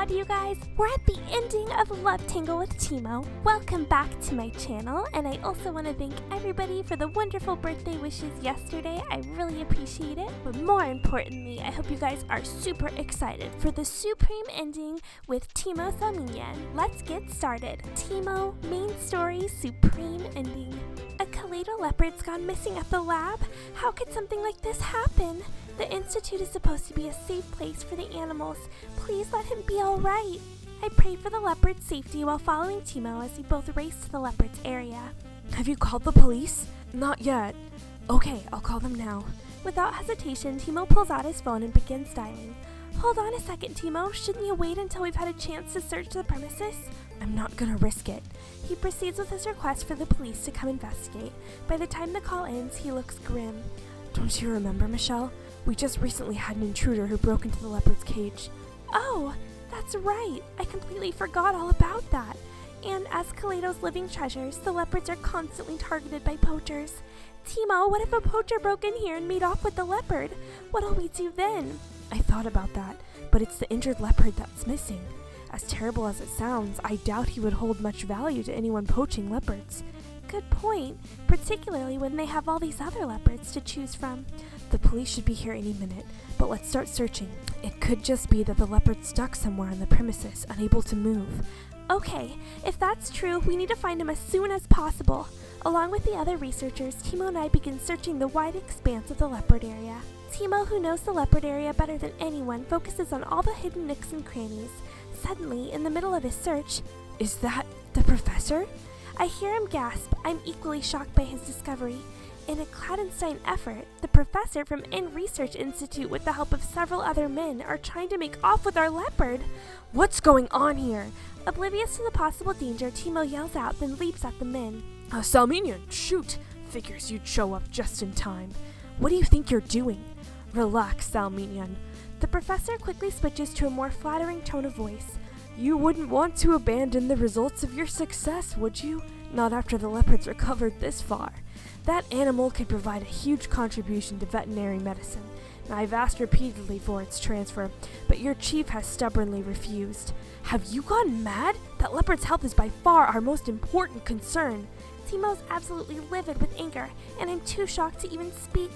god, you guys! We're at the ending of Love Tangle with Timo. Welcome back to my channel, and I also want to thank everybody for the wonderful birthday wishes yesterday. I really appreciate it. But more importantly, I hope you guys are super excited for the supreme ending with Timo Salminian. Let's get started. Timo, main story, supreme ending. A Kaleido leopard's gone missing at the lab? How could something like this happen? The Institute is supposed to be a safe place for the animals. Please let him be alright. I prayed for the leopard's safety while following Timo as we both raced to the leopard's area. Have you called the police? Not yet. Okay, I'll call them now. Without hesitation, Timo pulls out his phone and begins dialing. Hold on a second, Timo. Shouldn't you wait until we've had a chance to search the premises? I'm not gonna risk it. He proceeds with his request for the police to come investigate. By the time the call ends, he looks grim. Don't you remember, Michelle? We just recently had an intruder who broke into the leopard's cage. Oh, that's right. I completely forgot all about that. And as Kaleido's living treasures, the leopards are constantly targeted by poachers. Timo, what if a poacher broke in here and made off with the leopard? What'll we do then? I thought about that, but it's the injured leopard that's missing. As terrible as it sounds, I doubt he would hold much value to anyone poaching leopards. Good point, particularly when they have all these other leopards to choose from. The police should be here any minute, but let's start searching. It could just be that the leopard's stuck somewhere on the premises, unable to move. Okay, if that's true, we need to find him as soon as possible. Along with the other researchers, Timo and I begin searching the wide expanse of the leopard area. Timo, who knows the leopard area better than anyone, focuses on all the hidden nooks and crannies. Suddenly, in the middle of his search, is that the professor? I hear him gasp. I'm equally shocked by his discovery. In a clandestine effort, the professor from In Research Institute, with the help of several other men, are trying to make off with our leopard. What's going on here? Oblivious to the possible danger, Timo yells out, then leaps at the men. Salminian, shoot! Figures you'd show up just in time. What do you think you're doing? Relax, Salminian. The professor quickly switches to a more flattering tone of voice. You wouldn't want to abandon the results of your success, would you? Not after the leopard's recovered this far. That animal could provide a huge contribution to veterinary medicine. I've asked repeatedly for its transfer, but your chief has stubbornly refused. Have you gone mad? That leopard's health is by far our most important concern. Timo's absolutely livid with anger, and I'm too shocked to even speak.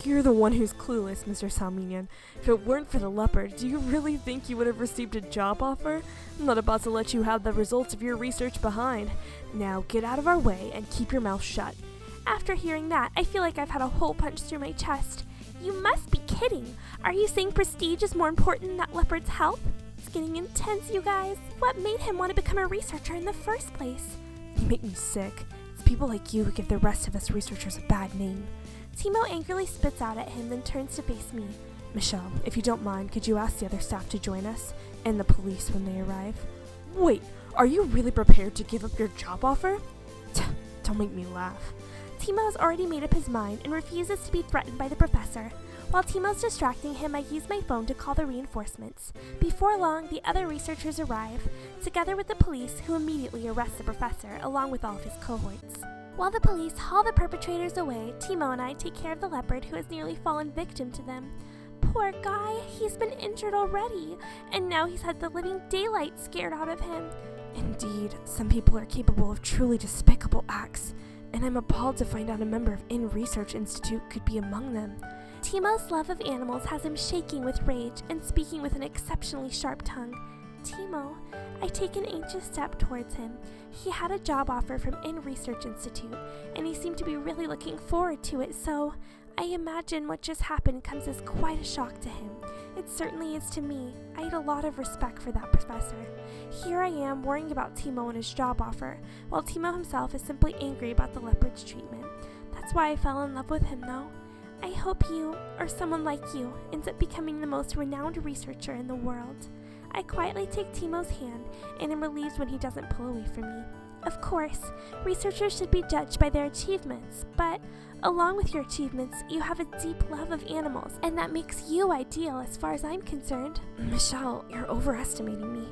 You're the one who's clueless, Mr. Salminian. If it weren't for the leopard, do you really think you would have received a job offer? I'm not about to let you have the results of your research behind. Now get out of our way and keep your mouth shut. After hearing that, I feel like I've had a hole punched through my chest. You must be kidding. Are you saying prestige is more important than that leopard's health? It's getting intense, you guys. What made him want to become a researcher in the first place? You make me sick. It's people like you who give the rest of us researchers a bad name. Timo angrily spits out at him, then turns to face me. Michelle, if you don't mind, could you ask the other staff to join us? And the police when they arrive? Wait, are you really prepared to give up your job offer? Don't make me laugh. Timo has already made up his mind and refuses to be threatened by the professor. While Timo's distracting him, I use my phone to call the reinforcements. Before long, the other researchers arrive, together with the police, who immediately arrest the professor, along with all of his cohorts. While the police haul the perpetrators away, Timo and I take care of the leopard who has nearly fallen victim to them. Poor guy, he's been injured already, and now he's had the living daylight scared out of him. Indeed, some people are capable of truly despicable acts, and I'm appalled to find out a member of In Research Institute could be among them. Timo's love of animals has him shaking with rage and speaking with an exceptionally sharp tongue. Timo, I take an anxious step towards him. He had a job offer from In Research Institute, and he seemed to be really looking forward to it, so I imagine what just happened comes as quite a shock to him. It certainly is to me. I had a lot of respect for that professor. Here I am worrying about Timo and his job offer, while Timo himself is simply angry about the leopard's treatment. That's why I fell in love with him, though. I hope you, or someone like you, ends up becoming the most renowned researcher in the world. I quietly take Timo's hand and am relieved when he doesn't pull away from me. Of course, researchers should be judged by their achievements, but along with your achievements, you have a deep love of animals, and that makes you ideal as far as I'm concerned. Michelle, you're overestimating me.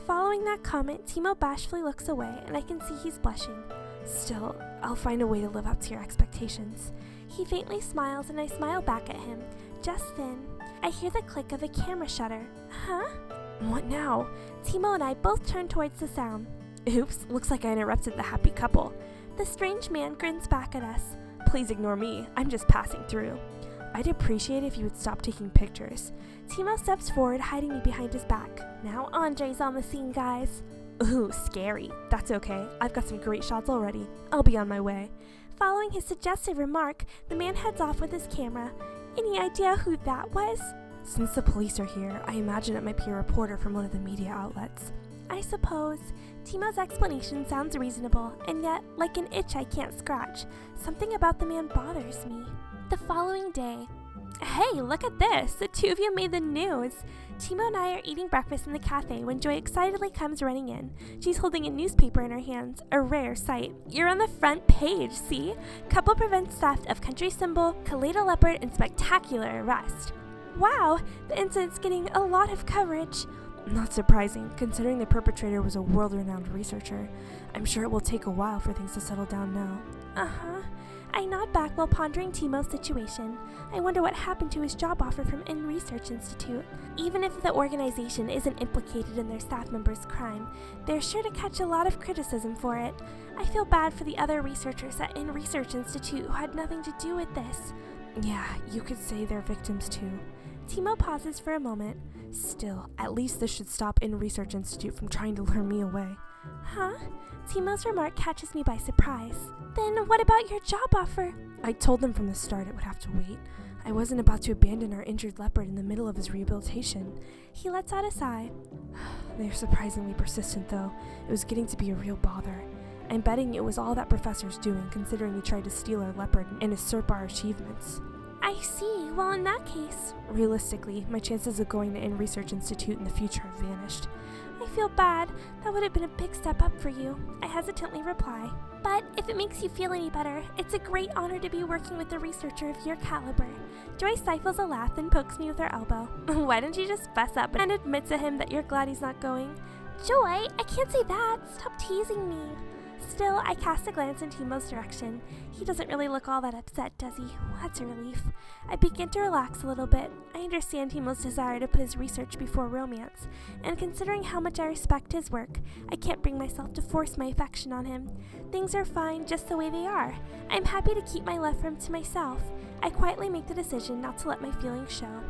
Following that comment, Timo bashfully looks away, and I can see he's blushing. Still, I'll find a way to live up to your expectations. He faintly smiles, and I smile back at him. Just then, I hear the click of a camera shutter. Huh? What now? Timo and I both turned towards the sound. Oops, looks like I interrupted the happy couple. The strange man grins back at us. Please ignore me, I'm just passing through. I'd appreciate it if you would stop taking pictures. Timo steps forward, hiding me behind his back. Now Andre's on the scene, guys. Ooh, scary. That's okay, I've got some great shots already. I'll be on my way. Following his suggestive remark, the man heads off with his camera. Any idea who that was? Since the police are here, I imagine it might be a reporter from one of the media outlets. I suppose. Timo's explanation sounds reasonable, and yet, like an itch I can't scratch, something about the man bothers me. The following day. Hey, look at this! The two of you made the news! Timo and I are eating breakfast in the cafe when Joy excitedly comes running in. She's holding a newspaper in her hands, a rare sight. You're on the front page, see? Couple prevents theft of country symbol, Kaleido leopard, and spectacular arrest. Wow, the incident's getting a lot of coverage. Not surprising, considering the perpetrator was a world-renowned researcher. I'm sure it will take a while for things to settle down now. Uh-huh. I nod back while pondering Timo's situation. I wonder what happened to his job offer from In Research Institute. Even if the organization isn't implicated in their staff members' crime, they're sure to catch a lot of criticism for it. I feel bad for the other researchers at In Research Institute who had nothing to do with this. Yeah, you could say they're victims too. Timo pauses for a moment. Still, at least this should stop In Research Institute from trying to lure me away. Huh? Timo's remark catches me by surprise. Then what about your job offer? I told them from the start it would have to wait. I wasn't about to abandon our injured leopard in the middle of his rehabilitation. He lets out a sigh. They're surprisingly persistent, though. It was getting to be a real bother. I'm betting it was all that professor's doing, considering he tried to steal our leopard and usurp our achievements. I see. Well, in that case... Realistically, my chances of going to In Research Institute in the future have vanished. I feel bad. That would have been a big step up for you, I hesitantly reply. But if it makes you feel any better, it's a great honor to be working with a researcher of your caliber. Joy stifles a laugh and pokes me with her elbow. Why don't you just fess up and admit to him that you're glad he's not going? Joy, I can't say that. Stop teasing me. Still, I cast a glance in Timo's direction. He doesn't really look all that upset, does he? That's a relief. I begin to relax a little bit. I understand Timo's desire to put his research before romance, and considering how much I respect his work, I can't bring myself to force my affection on him. Things are fine just the way they are. I'm happy to keep my love for him to myself. I quietly make the decision not to let my feelings show.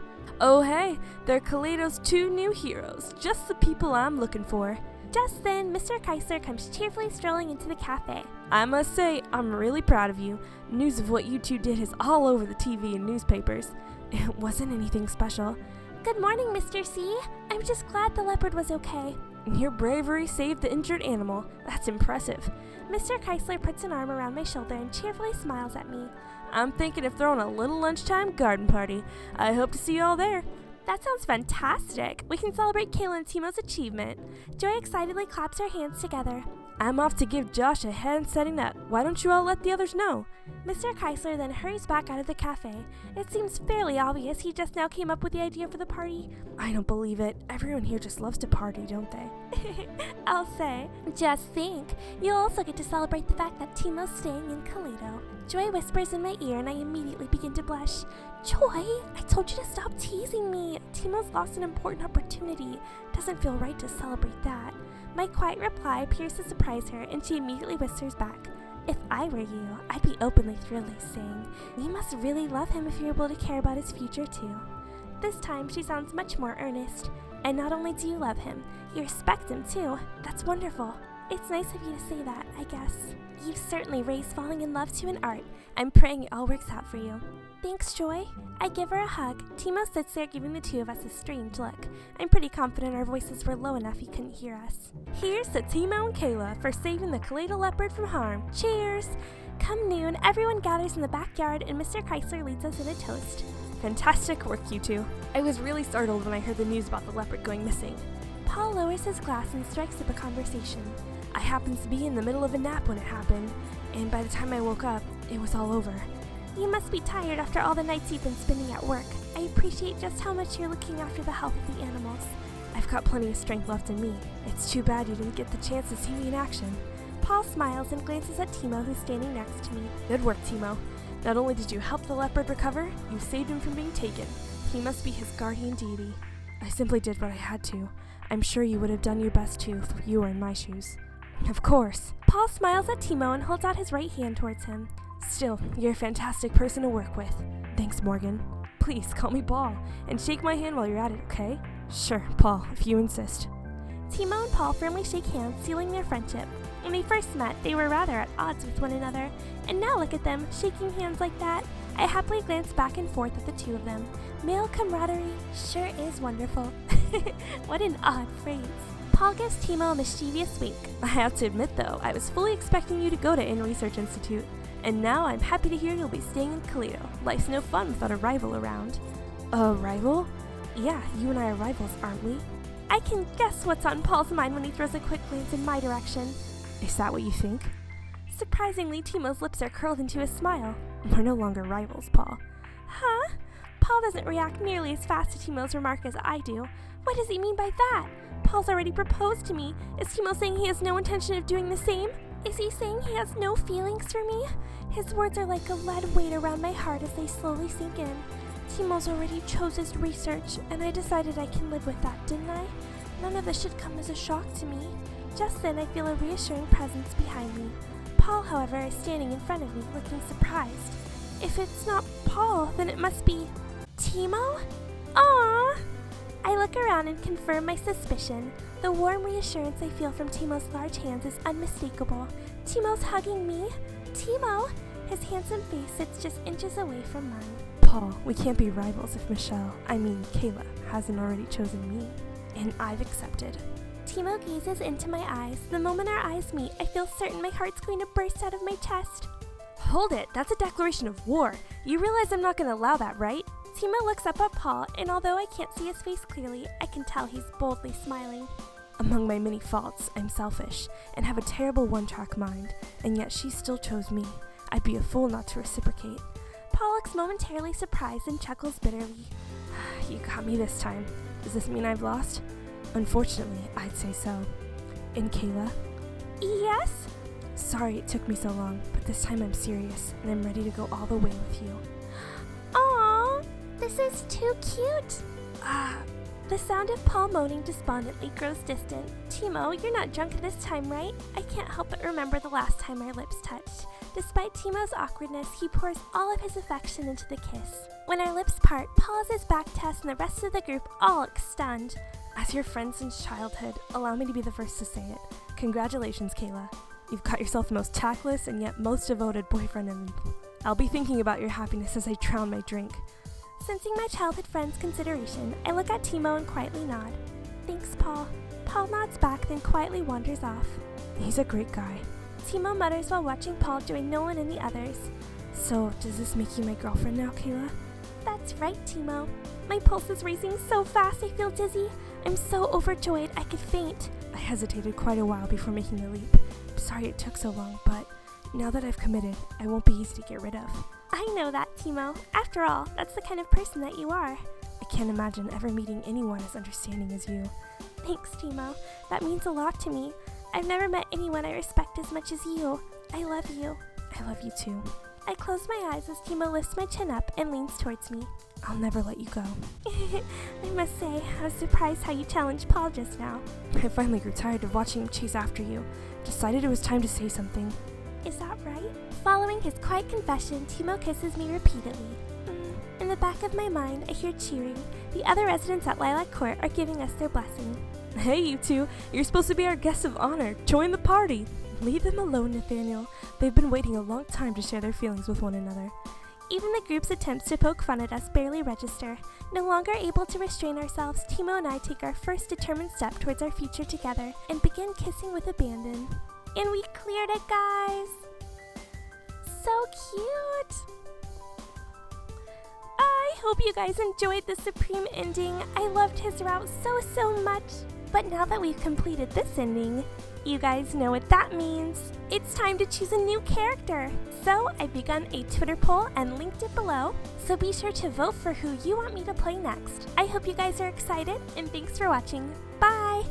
Oh hey, they're Kaleido's two new heroes, just the people I'm looking for. Just then, Mr. Keisler comes cheerfully strolling into the cafe. I must say, I'm really proud of you. News of what you two did is all over the TV and newspapers. It wasn't anything special. Good morning, Mr. C. I'm just glad the leopard was okay. Your bravery saved the injured animal. That's impressive. Mr. Keisler puts an arm around my shoulder and cheerfully smiles at me. I'm thinking of throwing a little lunchtime garden party. I hope to see you all there. That sounds fantastic. We can celebrate Kayla and Timo's achievement. Joy excitedly claps her hands together. I'm off to give Josh a hand setting up. Why don't you all let the others know? Mr. Keisler then hurries back out of the cafe. It seems fairly obvious he just now came up with the idea for the party. I don't believe it. Everyone here just loves to party, don't they? I'll say. Just think. You'll also get to celebrate the fact that Timo's staying in Kaleido. Joy whispers in my ear and I immediately begin to blush. Joy, I told you to stop teasing me. Timo's lost an important opportunity. Doesn't feel right to celebrate that. My quiet reply appears to surprise her, and she immediately whispers back, If I were you, I'd be openly thrilled, saying, You must really love him if you're able to care about his future too. This time she sounds much more earnest. And not only do you love him, you respect him too. That's wonderful. It's nice of you to say that, I guess. You've certainly raised falling in love to an art. I'm praying it all works out for you. Thanks, Joy. I give her a hug. Timo sits there giving the two of us a strange look. I'm pretty confident our voices were low enough he couldn't hear us. Here's to Timo and Kayla for saving the Kaleido leopard from harm. Cheers! Come noon, everyone gathers in the backyard and Mr. Keisler leads us in a toast. Fantastic work, you two. I was really startled when I heard the news about the leopard going missing. Paul lowers his glass and strikes up a conversation. I happened to be in the middle of a nap when it happened, and by the time I woke up, it was all over. You must be tired after all the nights you've been spending at work. I appreciate just how much you're looking after the health of the animals. I've got plenty of strength left in me. It's too bad you didn't get the chance to see me in action. Paul smiles and glances at Timo, who's standing next to me. Good work, Timo. Not only did you help the leopard recover, you saved him from being taken. He must be his guardian deity. I simply did what I had to. I'm sure you would have done your best too if you were in my shoes. Of course. Paul smiles at Timo and holds out his right hand towards him. Still, you're a fantastic person to work with. Thanks, Morgan. Please call me Paul, and shake my hand while you're at it, okay? Sure, Paul, if you insist. Timo and Paul firmly shake hands, sealing their friendship. When they first met, they were rather at odds with one another, and now look at them, shaking hands like that. I happily glance back and forth at the two of them. Male camaraderie sure is wonderful. What an odd phrase. Paul gives Timo a mischievous wink. I have to admit, though, I was fully expecting you to go to In Research Institute, and now I'm happy to hear you'll be staying in Toledo. Life's no fun without a rival around. A rival? Yeah, you and I are rivals, aren't we? I can guess what's on Paul's mind when he throws a quick glance in my direction. Is that what you think? Surprisingly, Timo's lips are curled into a smile. We're no longer rivals, Paul. Huh? Paul doesn't react nearly as fast to Timo's remark as I do. What does he mean by that? Paul's already proposed to me. Is Timo saying he has no intention of doing the same? Is he saying he has no feelings for me? His words are like a lead weight around my heart as they slowly sink in. Timo's already chose his research, and I decided I can live with that, didn't I? None of this should come as a shock to me. Just then, I feel a reassuring presence behind me. Paul, however, is standing in front of me, looking surprised. If it's not Paul, then it must be Timo? Aww! I look around and confirm my suspicion. The warm reassurance I feel from Timo's large hands is unmistakable. Timo's hugging me. Timo! His handsome face sits just inches away from mine. Paul, we can't be rivals if Kayla, hasn't already chosen me. And I've accepted. Timo gazes into my eyes. The moment our eyes meet, I feel certain my heart's going to burst out of my chest. Hold it, that's a declaration of war. You realize I'm not going to allow that, right? Timo looks up at Paul, and although I can't see his face clearly, I can tell he's boldly smiling. Among my many faults, I'm selfish and have a terrible one-track mind, and yet she still chose me. I'd be a fool not to reciprocate. Paul looks momentarily surprised and chuckles bitterly. You got me this time. Does this mean I've lost? Unfortunately, I'd say so. And Kayla? Yes? Sorry it took me so long, but this time I'm serious, and I'm ready to go all the way with you. Aww, this is too cute. The sound of Paul moaning despondently grows distant. Timo, you're not drunk this time, right? I can't help but remember the last time our lips touched. Despite Timo's awkwardness, he pours all of his affection into the kiss. When our lips part, Paul has his back to us and the rest of the group all look stunned. As your friend since childhood, allow me to be the first to say it. Congratulations, Kayla. You've got yourself the most tactless and yet most devoted boyfriend in me. I'll be thinking about your happiness as I drown my drink. Sensing my childhood friend's consideration, I look at Timo and quietly nod. Thanks, Paul. Paul nods back, then quietly wanders off. He's a great guy. Timo mutters while watching Paul join Nolan and the others. So, does this make you my girlfriend now, Kayla? That's right, Timo. My pulse is racing so fast I feel dizzy. I'm so overjoyed I could faint. I hesitated quite a while before making the leap. I'm sorry it took so long, but now that I've committed, I won't be easy to get rid of. I know that, Timo. After all, that's the kind of person that you are. I can't imagine ever meeting anyone as understanding as you. Thanks, Timo. That means a lot to me. I've never met anyone I respect as much as you. I love you. I love you too. I close my eyes as Timo lifts my chin up and leans towards me. I'll never let you go. I must say, I was surprised how you challenged Paul just now. I finally grew tired of watching him chase after you. Decided it was time to say something. Is that right? Following his quiet confession, Timo kisses me repeatedly. In the back of my mind, I hear cheering. The other residents at Lilac Court are giving us their blessing. Hey, you two. You're supposed to be our guests of honor. Join the party. Leave them alone, Nathaniel. They've been waiting a long time to share their feelings with one another. Even the group's attempts to poke fun at us barely register. No longer able to restrain ourselves, Timo and I take our first determined step towards our future together and begin kissing with abandon. And we cleared it, guys! So cute! I hope you guys enjoyed the supreme ending. I loved his route so much. But now that we've completed this ending, you guys know what that means. It's time to choose a new character. So I've begun a Twitter poll and linked it below. So be sure to vote for who you want me to play next. I hope you guys are excited, and thanks for watching. Bye!